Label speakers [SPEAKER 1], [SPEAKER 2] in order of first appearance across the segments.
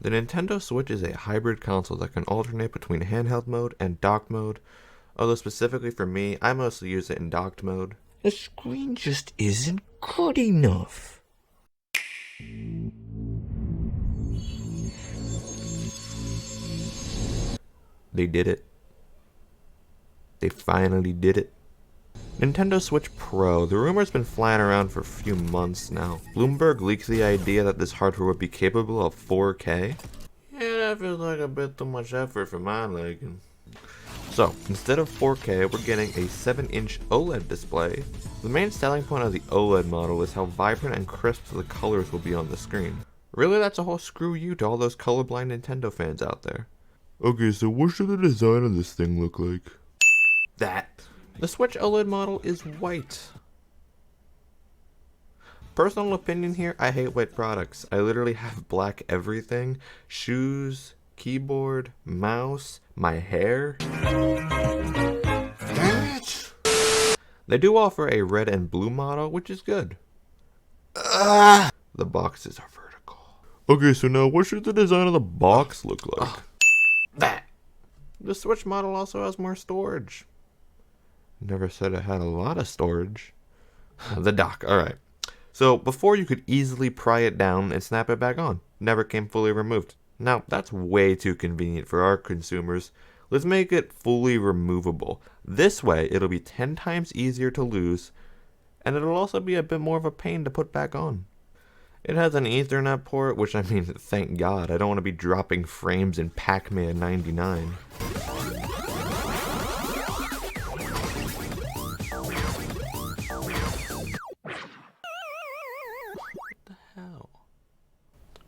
[SPEAKER 1] The Nintendo Switch is a hybrid console that can alternate between handheld mode and docked mode, although specifically for me, I mostly use it in docked mode.
[SPEAKER 2] The screen just isn't good enough.
[SPEAKER 1] They did it. They finally did it. Nintendo Switch Pro. The rumor's been flying around for a few months now. Bloomberg leaked the idea that this hardware would be capable of 4K. Yeah, that feels like a bit too much effort for my liking. So, instead of 4K, we're getting a 7-inch OLED display. The main selling point of the OLED model is how vibrant and crisp the colors will be on the screen. Really, that's a whole screw you to all those colorblind Nintendo fans out there.
[SPEAKER 3] Okay, so what should the design of this thing look like?
[SPEAKER 1] That. The Switch OLED model is white. Personal opinion here, I hate white products. I literally have black everything. Shoes, keyboard, mouse, my hair. Damn it! They do offer a red and blue model, which is good. The boxes are vertical.
[SPEAKER 3] Okay, so now what should the design of the box look like?
[SPEAKER 1] That. The Switch model also has more storage. Never said it had a lot of storage. The dock, alright. So, before you could easily pry it down and snap it back on. Never came fully removed. Now, that's way too convenient for our consumers. Let's make it fully removable. This way, it'll be 10 times easier to lose, and it'll also be a bit more of a pain to put back on. It has an Ethernet port, which I mean, thank God. I don't want to be dropping frames in Pac-Man 99.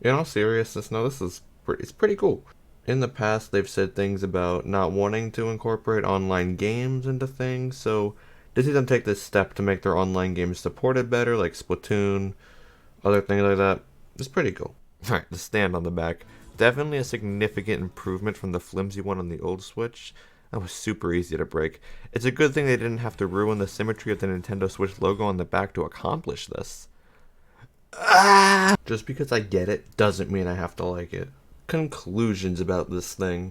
[SPEAKER 1] In all seriousness, no, it's pretty cool. In the past, they've said things about not wanting to incorporate online games into things, so to see them take this step to make their online games supported better, like Splatoon, other things like that, it's pretty cool. Alright, the stand on the back. Definitely a significant improvement from the flimsy one on the old Switch. That was super easy to break. It's a good thing they didn't have to ruin the symmetry of the Nintendo Switch logo on the back to accomplish this. Just because I get it doesn't mean I have to like it. Conclusions about this thing.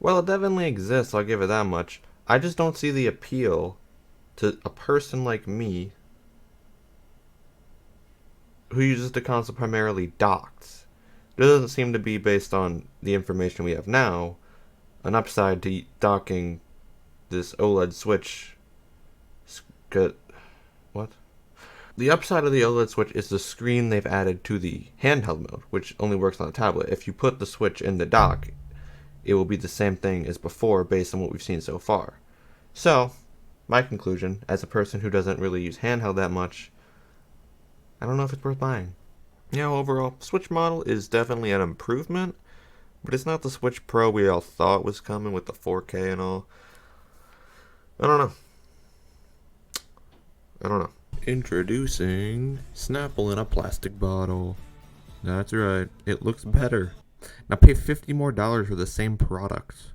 [SPEAKER 1] Well, it definitely exists, I'll give it that much. I just don't see the appeal to a person like me who uses the console primarily docked. There doesn't seem to be, based on the information we have now, an upside to docking this OLED Switch. What? The upside of the OLED Switch is the screen they've added to the handheld mode, which only works on a tablet. If you put the Switch in the dock, it will be the same thing as before based on what we've seen so far. So, my conclusion, as a person who doesn't really use handheld that much, I don't know if it's worth buying. Yeah, overall, Switch model is definitely an improvement, but it's not the Switch Pro we all thought was coming with the 4K and all. I don't know. Introducing Snapple in a plastic bottle. That's right, it looks better. Now pay $50 more for the same product.